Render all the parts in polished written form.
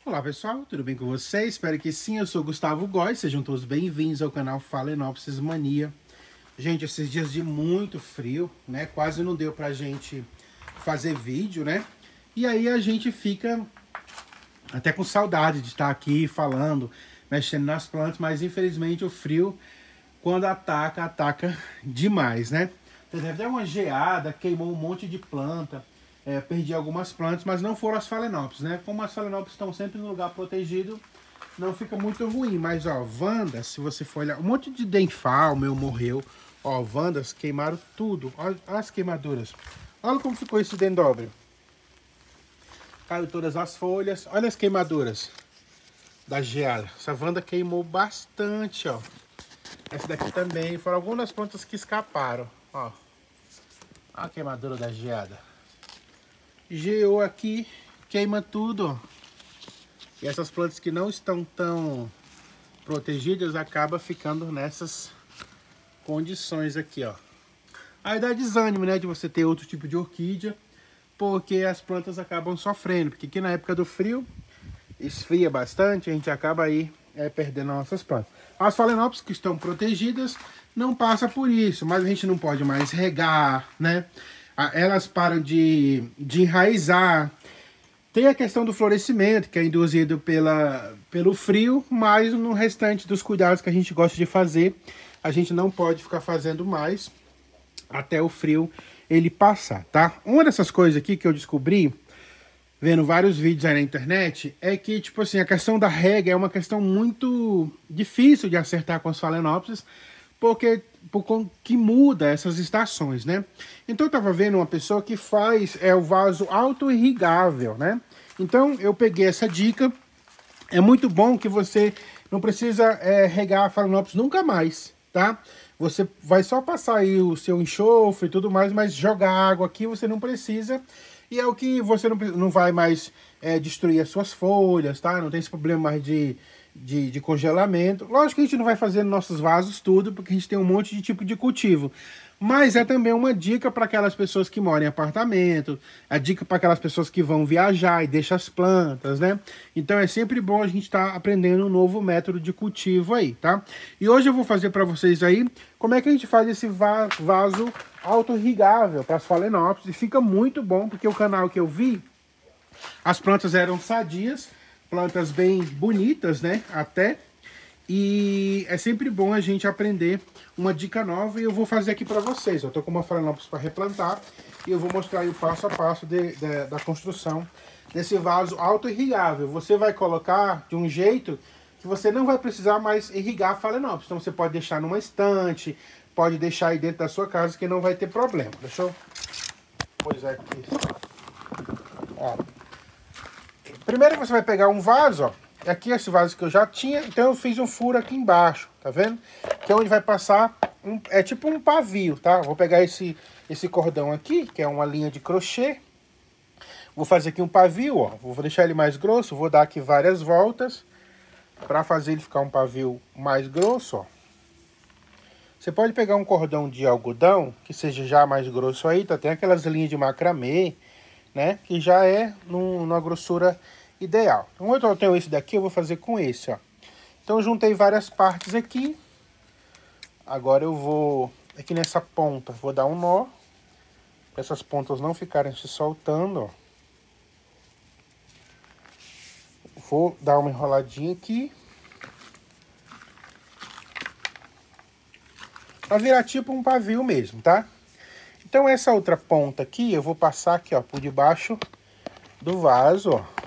Olá pessoal, tudo bem com vocês? Espero que sim, eu sou Gustavo Góes, sejam todos bem-vindos ao canal Phalaenopsis Mania. Gente, esses dias de muito frio, né, quase não deu pra gente fazer vídeo, né? E aí a gente fica até com saudade de estar aqui falando, mexendo nas plantas, mas infelizmente o frio, quando ataca demais, né? Teve até uma geada, queimou um monte de planta. Perdi algumas plantas, mas não foram as Phalaenopsis, né? Como as Phalaenopsis estão sempre no lugar protegido, não fica muito ruim. Mas, ó, Vandas, se você for olhar, um monte de denfal meu morreu. Ó, Vandas queimaram tudo. Olha as queimaduras. Olha como ficou esse dendróbio. Caiu todas as folhas. Olha as queimaduras da geada. Essa Vanda queimou bastante, ó. Essa daqui também. Foram algumas das plantas que escaparam, ó. Olha a queimadura da geada. Geou aqui, queima tudo, ó. E essas plantas que não estão tão protegidas acabam ficando nessas condições aqui, ó. Aí dá desânimo, né, de você ter outro tipo de orquídea, porque as plantas acabam sofrendo, porque aqui na época do frio esfria bastante, a gente acaba aí perdendo nossas plantas. As Phalaenopsis que estão protegidas não passa por isso, mas a gente não pode mais regar, né? Elas param de enraizar. Tem a questão do florescimento, que é induzido pelo frio, mas no restante dos cuidados que a gente gosta de fazer, a gente não pode ficar fazendo mais até o frio ele passar, tá? Uma dessas coisas aqui que eu descobri, vendo vários vídeos aí na internet, é que, tipo assim, a questão da rega é uma questão muito difícil de acertar com as Phalaenopsis, porque que muda essas estações, né? Então eu tava vendo uma pessoa que faz o vaso auto-irrigável, né? Então eu peguei essa dica. É muito bom que você não precisa regar a Phalaenopsis nunca mais, tá? Você vai só passar aí o seu enxofre e tudo mais, mas jogar água aqui você não precisa. E é o que você não vai mais destruir as suas folhas, tá? Não tem esse problema mais de congelamento. Lógico que a gente não vai fazer nos nossos vasos tudo, porque a gente tem um monte de tipo de cultivo. Mas é também uma dica para aquelas pessoas que moram em apartamento, a dica para aquelas pessoas que vão viajar e deixam as plantas, né? Então é sempre bom a gente estar aprendendo um novo método de cultivo aí, tá? E hoje eu vou fazer para vocês aí como é que a gente faz esse vaso auto-irrigável para as Phalaenopsis. E fica muito bom, porque o canal que eu vi, as plantas eram sadias, plantas bem bonitas, né? Até. E é sempre bom a gente aprender uma dica nova e eu vou fazer aqui para vocês. Eu tô com uma Phalaenopsis para replantar e eu vou mostrar aí o passo a passo da construção desse vaso auto-irrigável. Você vai colocar de um jeito que você não vai precisar mais irrigar a Phalaenopsis. Então você pode deixar numa estante, pode deixar aí dentro da sua casa que não vai ter problema. Deixa eu pôr aqui. Ó. Primeiro você vai pegar um vaso, ó. Aqui esse vaso que eu já tinha, então eu fiz um furo aqui embaixo, tá vendo? Que é onde vai passar, é tipo um pavio, tá? Vou pegar esse cordão aqui, que é uma linha de crochê. Vou fazer aqui um pavio, ó. Vou deixar ele mais grosso, vou dar aqui várias voltas para fazer ele ficar um pavio mais grosso, ó. Você pode pegar um cordão de algodão, que seja já mais grosso aí, tá? Tem aquelas linhas de macramê, né? Que já é numa grossura ideal. Então eu tenho esse daqui, eu vou fazer com esse, ó. Então eu juntei várias partes aqui. Agora eu vou, aqui nessa ponta, vou dar um nó. Para essas pontas não ficarem se soltando, ó. Vou dar uma enroladinha aqui. Para virar tipo um pavio mesmo, tá? Então essa outra ponta aqui, eu vou passar aqui, ó, por debaixo do vaso, ó.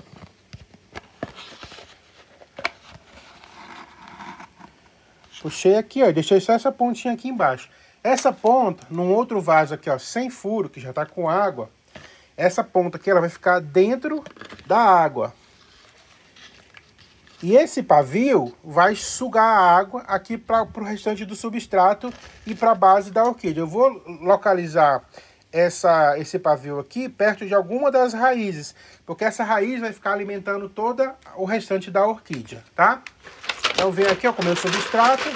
Puxei aqui, ó, deixei só essa pontinha aqui embaixo. Essa ponta, num outro vaso aqui, ó, sem furo, que já tá com água, essa ponta aqui, ela vai ficar dentro da água. E esse pavio vai sugar a água aqui para o restante do substrato e para a base da orquídea. Eu vou localizar esse pavio aqui perto de alguma das raízes, porque essa raiz vai ficar alimentando todo o restante da orquídea, tá? Então vem aqui, ó, com o meu substrato.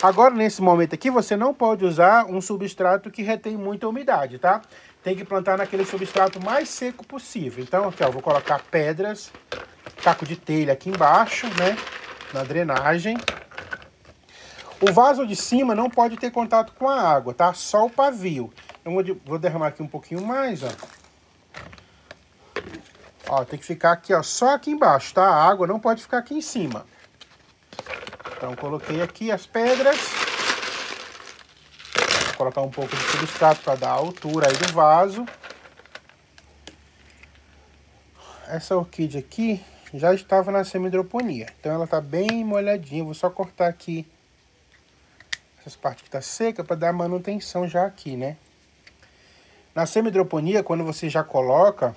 Agora, nesse momento aqui, você não pode usar um substrato que retém muita umidade, tá? Tem que plantar naquele substrato mais seco possível. Então, aqui, ó, vou colocar pedras caco de telha aqui embaixo, né? Na drenagem. O vaso de cima não pode ter contato com a água, tá? Só o pavio. Eu vou derramar aqui um pouquinho mais, ó. Ó, tem que ficar aqui, ó, só aqui embaixo, tá? A água não pode ficar aqui em cima. Então, coloquei aqui as pedras. Vou colocar um pouco de substrato para dar a altura aí do vaso. Essa orquídea aqui já estava na semi-hidroponia. Então, ela tá bem molhadinha. Vou só cortar aqui essas partes que tá seca para dar manutenção já aqui, né? Na semi-hidroponia, quando você já coloca,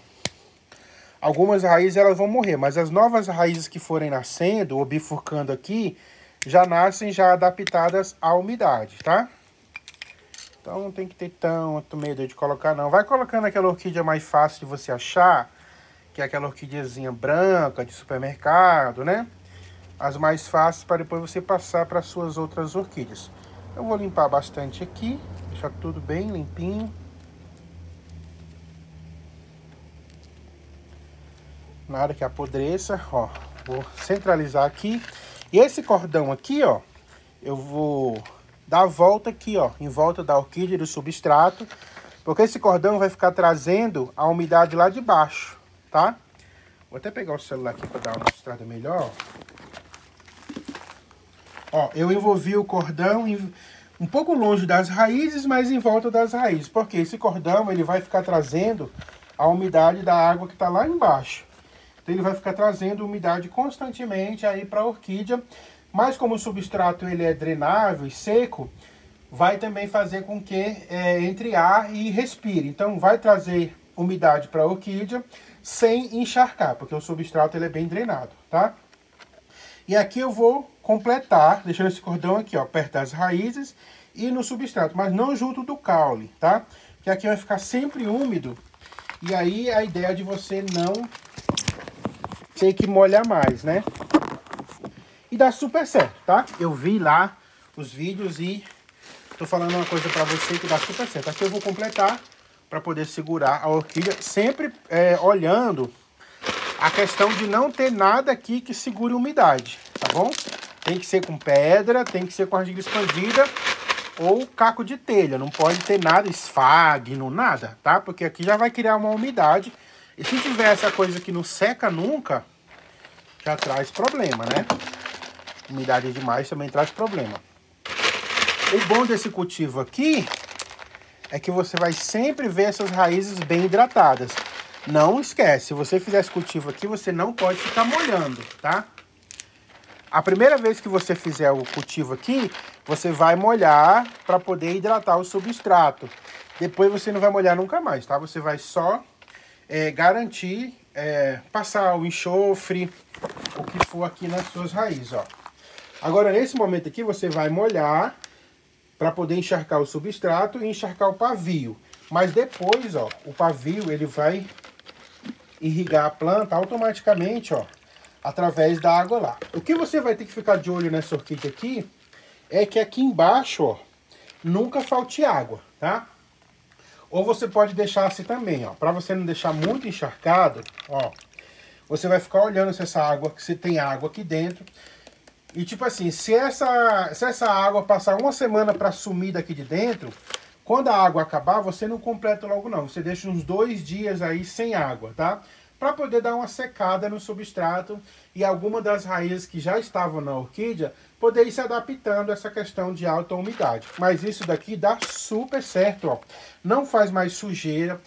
algumas raízes elas vão morrer, mas as novas raízes que forem nascendo ou bifurcando aqui, já nascem já adaptadas à umidade, tá? Então não tem que ter tanto medo de colocar não. Vai colocando aquela orquídea mais fácil de você achar, que é aquela orquídeazinha branca de supermercado, né? As mais fáceis para depois você passar para as suas outras orquídeas. Eu vou limpar bastante aqui, deixar tudo bem limpinho. Nada que apodreça, ó. Vou centralizar aqui. E esse cordão aqui, ó, eu vou dar a volta aqui, ó, em volta da orquídea e do substrato, porque esse cordão vai ficar trazendo a umidade lá de baixo, tá? Vou até pegar o celular aqui para dar uma mostrada melhor. Ó, eu envolvi o cordão um pouco longe das raízes, mas em volta das raízes, porque esse cordão ele vai ficar trazendo a umidade da água que está lá embaixo. Então ele vai ficar trazendo umidade constantemente aí para a orquídea, mas como o substrato ele é drenável e seco, vai também fazer com que entre ar e respire. Então vai trazer umidade para a orquídea sem encharcar, porque o substrato ele é bem drenado, tá? E aqui eu vou completar, deixando esse cordão aqui, ó, perto das raízes e no substrato, mas não junto do caule, tá? Que aqui vai ficar sempre úmido. E aí a ideia é de você não ter que molhar mais, né? E dá super certo, tá? Eu vi lá os vídeos e tô falando uma coisa pra você que dá super certo. Aqui eu vou completar para poder segurar a orquídea, sempre olhando a questão de não ter nada aqui que segure umidade, tá bom? Tem que ser com pedra, tem que ser com argila expandida ou caco de telha. Não pode ter nada esfagno, nada, tá? Porque aqui já vai criar uma umidade. E se tiver essa coisa que não seca nunca, já traz problema, né? Umidade demais também traz problema. O bom desse cultivo aqui é que você vai sempre ver essas raízes bem hidratadas. Não esquece, se você fizer esse cultivo aqui, você não pode ficar molhando, tá? A primeira vez que você fizer o cultivo aqui, você vai molhar para poder hidratar o substrato. Depois você não vai molhar nunca mais, tá? Você vai só garantir, passar o enxofre, o que for aqui nas suas raízes, ó. Agora, nesse momento aqui, você vai molhar para poder encharcar o substrato e encharcar o pavio. Mas depois, ó, o pavio, ele vai irrigar a planta automaticamente, ó, através da água lá. O que você vai ter que ficar de olho nessa orquídea aqui é que aqui embaixo, ó, nunca falte água, tá? Ou você pode deixar assim também, ó, para você não deixar muito encharcado, ó, você vai ficar olhando se tem água aqui dentro. E tipo assim, se essa água passar uma semana para sumir daqui de dentro, quando a água acabar, você não completa logo não. Você deixa uns 2 dias aí sem água, tá? Para poder dar uma secada no substrato e alguma das raízes que já estavam na orquídea poder ir se adaptando a essa questão de alta umidade. Mas isso daqui dá super certo, ó. Não faz mais sujeira.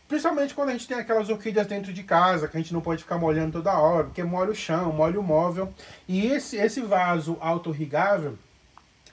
Principalmente quando a gente tem aquelas orquídeas dentro de casa, que a gente não pode ficar molhando toda hora, porque molha o chão, molha o móvel. E esse vaso autorrigável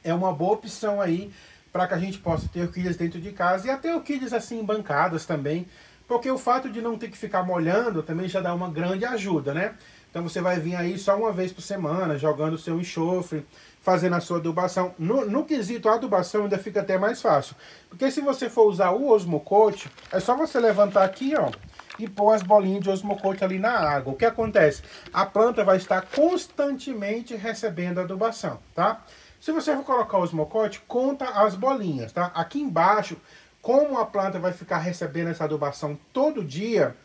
é uma boa opção aí para que a gente possa ter orquídeas dentro de casa e até orquídeas assim bancadas também, porque o fato de não ter que ficar molhando também já dá uma grande ajuda, né? Então você vai vir aí só uma vez por semana, jogando o seu enxofre, fazendo a sua adubação. No quesito adubação ainda fica até mais fácil. Porque se você for usar o Osmocote, é só você levantar aqui, ó, e pôr as bolinhas de Osmocote ali na água. O que acontece? A planta vai estar constantemente recebendo adubação, tá? Se você for colocar o Osmocote, conta as bolinhas, tá? Aqui embaixo, como a planta vai ficar recebendo essa adubação todo dia,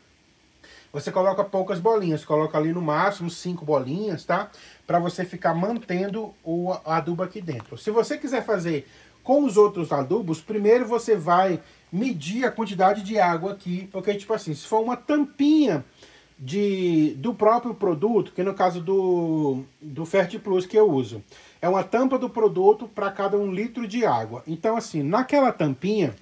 você coloca poucas bolinhas, coloca ali no máximo 5 bolinhas, tá? Para você ficar mantendo o adubo aqui dentro. Se você quiser fazer com os outros adubos, primeiro você vai medir a quantidade de água aqui, porque tipo assim, se for uma tampinha do próprio produto, que no caso do Fertiplus que eu uso, é uma tampa do produto para cada 1 litro de água. Então assim, naquela tampinha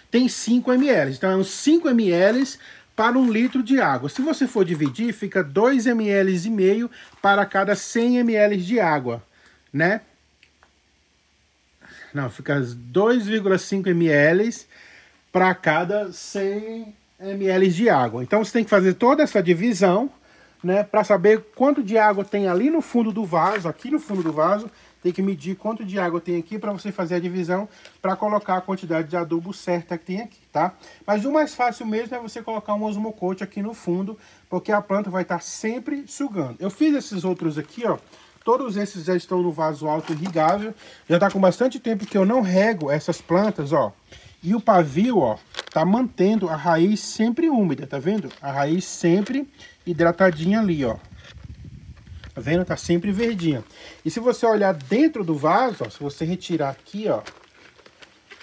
tem 5 ml, então é uns 5 ml para 1 litro de água. Se você for dividir, fica 2,5 ml para cada 100 ml de água, né? Não, fica 2,5 ml para cada 100 ml de água. Então você tem que fazer toda essa divisão, né, para saber quanto de água tem ali no fundo do vaso, aqui no fundo do vaso, tem que medir quanto de água tem aqui para você fazer a divisão para colocar a quantidade de adubo certa que tem aqui, tá? Mas o mais fácil mesmo é você colocar um osmocote aqui no fundo, porque a planta vai estar sempre sugando. Eu fiz esses outros aqui, ó. Todos esses já estão no vaso auto-irrigável. Já está com bastante tempo que eu não rego essas plantas, ó. E o pavio, ó, tá mantendo a raiz sempre úmida, tá vendo? A raiz sempre hidratadinha ali, ó. Tá vendo? Tá sempre verdinha. E se você olhar dentro do vaso, ó, se você retirar aqui, ó,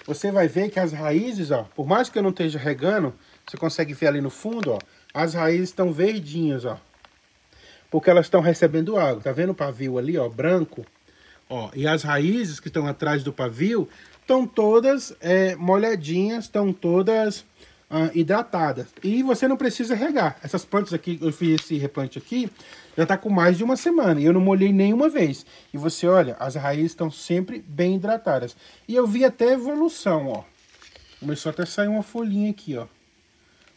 você vai ver que as raízes, ó, por mais que eu não esteja regando, você consegue ver ali no fundo, ó, as raízes estão verdinhas, ó. Porque elas estão recebendo água. Tá vendo o pavio ali, ó, branco? Ó, e as raízes que estão atrás do pavio estão todas molhadinhas, estão todas hidratadas. E você não precisa regar. Essas plantas aqui, eu fiz esse replante aqui, já está com mais de uma semana. E eu não molhei nenhuma vez. E você olha, as raízes estão sempre bem hidratadas. E eu vi até evolução, ó. Começou até a sair uma folhinha aqui, ó.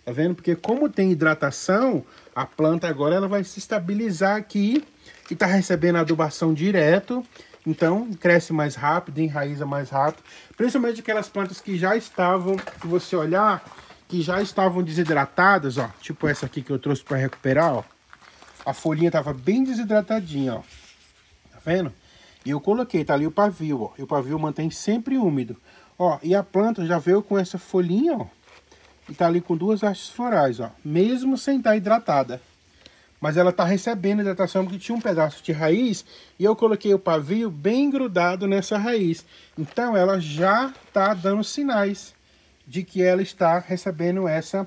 Tá vendo? Porque como tem hidratação, a planta agora ela vai se estabilizar aqui e tá recebendo adubação direto. Então, cresce mais rápido, enraiza mais rápido. Principalmente aquelas plantas que já estavam, se você olhar, que já estavam desidratadas, ó. Tipo essa aqui que eu trouxe para recuperar, ó. A folhinha tava bem desidratadinha, ó. Tá vendo? E eu coloquei, tá ali o pavio, ó. E o pavio mantém sempre úmido. Ó, e a planta já veio com essa folhinha, ó. E tá ali com 2 hastes florais, ó. Mesmo sem estar hidratada. Mas ela tá recebendo hidratação porque tinha um pedaço de raiz e eu coloquei o pavio bem grudado nessa raiz. Então ela já tá dando sinais de que ela está recebendo essa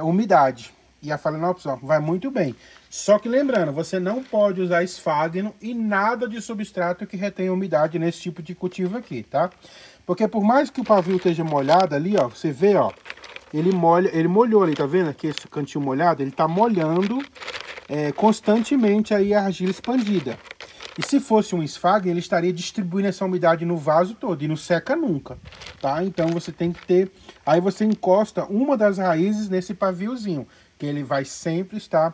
umidade. E a Phalaenopsis, ó, vai muito bem. Só que lembrando, você não pode usar esfagno e nada de substrato que retenha umidade nesse tipo de cultivo aqui, tá? Porque por mais que o pavio esteja molhado ali, ó, você vê, ó, ele molhou ali, tá vendo aqui esse cantinho molhado? Ele tá molhando constantemente aí a argila expandida. E se fosse um esfagno, ele estaria distribuindo essa umidade no vaso todo e não seca nunca, tá? Então você tem que ter... Aí você encosta uma das raízes nesse paviozinho, que ele vai sempre estar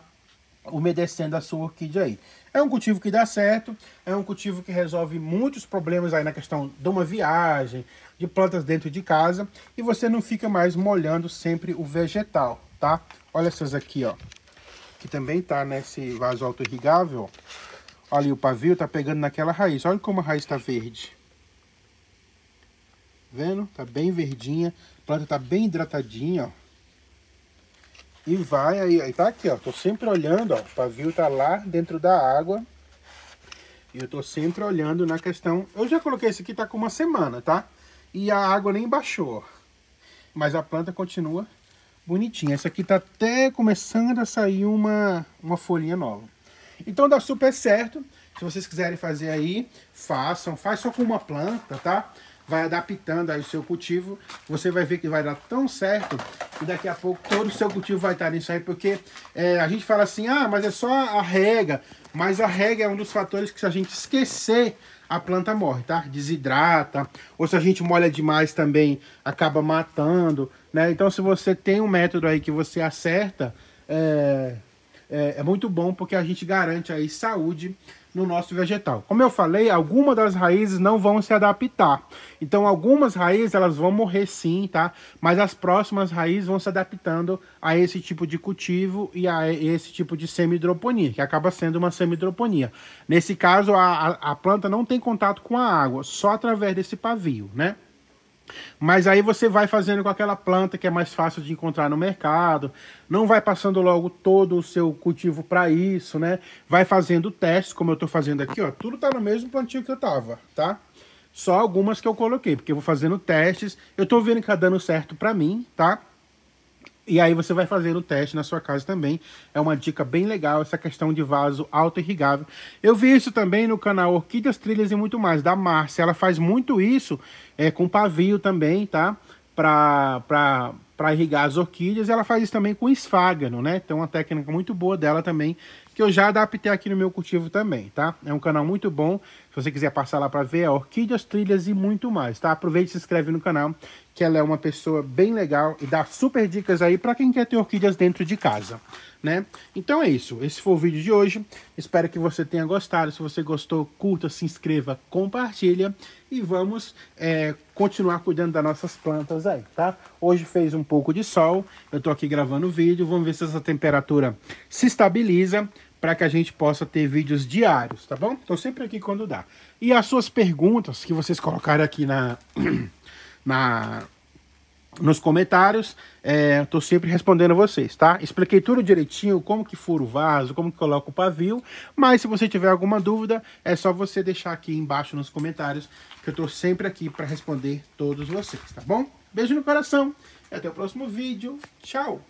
umedecendo a sua orquídea aí. É um cultivo que dá certo, é um cultivo que resolve muitos problemas aí na questão de uma viagem, de plantas dentro de casa, e você não fica mais molhando sempre o vegetal, tá? Olha essas aqui, ó, que também tá nesse vaso auto-irrigável, ó. Ali o pavio tá pegando naquela raiz, olha como a raiz tá verde. Vendo? Tá bem verdinha, a planta tá bem hidratadinha, ó. E vai aí tá aqui, ó, tô sempre olhando, ó, o pavio tá lá dentro da água. E eu tô sempre olhando na questão... Eu já coloquei esse aqui, tá com uma semana, tá? E a água nem baixou, mas a planta continua bonitinha. Essa aqui tá até começando a sair uma folhinha nova. Então dá super certo. Se vocês quiserem fazer aí, façam. Faz só com uma planta, tá? Vai adaptando aí o seu cultivo. Você vai ver que vai dar tão certo que daqui a pouco todo o seu cultivo vai estar nisso aí. Porque a gente fala assim, ah, mas é só a rega. Mas a rega é um dos fatores que se a gente esquecer, a planta morre, tá? Desidrata. Ou se a gente molha demais também, acaba matando, né? Então se você tem um método aí que você acerta, é muito bom porque a gente garante aí saúde no nosso vegetal. Como eu falei, algumas das raízes não vão se adaptar. Então algumas raízes elas vão morrer sim, tá? Mas as próximas raízes vão se adaptando a esse tipo de cultivo e a esse tipo de semi-hidroponia, que acaba sendo uma semi-hidroponia. Nesse caso, a planta não tem contato com a água, só através desse pavio, né? Mas aí você vai fazendo com aquela planta que é mais fácil de encontrar no mercado, não vai passando logo todo o seu cultivo para isso, né? Vai fazendo testes, como eu tô fazendo aqui, ó, tudo tá no mesmo plantio que eu tava, tá? Só algumas que eu coloquei, porque eu vou fazendo testes, eu tô vendo que tá dando certo para mim, tá? E aí você vai fazer o teste na sua casa também. É uma dica bem legal essa questão de vaso auto-irrigável. Eu vi isso também no canal Orquídeas, Trilhas e Muito Mais, da Márcia. Ela faz muito isso com pavio também, tá? Para irrigar as orquídeas. Ela faz isso também com esfágano, né? Então é uma técnica muito boa dela também, que eu já adaptei aqui no meu cultivo também, tá? É um canal muito bom. Se você quiser passar lá para ver, é Orquídeas, Trilhas e Muito Mais, tá? Aproveite e se inscreve no canal, que ela é uma pessoa bem legal e dá super dicas aí para quem quer ter orquídeas dentro de casa, né? Então é isso, esse foi o vídeo de hoje. Espero que você tenha gostado. Se você gostou, curta, se inscreva, compartilha e vamos continuar cuidando das nossas plantas aí, tá? Hoje fez um pouco de sol, eu tô aqui gravando o vídeo, vamos ver se essa temperatura se estabiliza para que a gente possa ter vídeos diários, tá bom? Tô sempre aqui quando dá. E as suas perguntas que vocês colocaram aqui nos comentários, tô sempre respondendo vocês, tá? Expliquei tudo direitinho, como que fura o vaso, como que coloca o pavio, mas se você tiver alguma dúvida, é só você deixar aqui embaixo nos comentários, que eu tô sempre aqui para responder todos vocês, tá bom? Beijo no coração, e até o próximo vídeo. Tchau!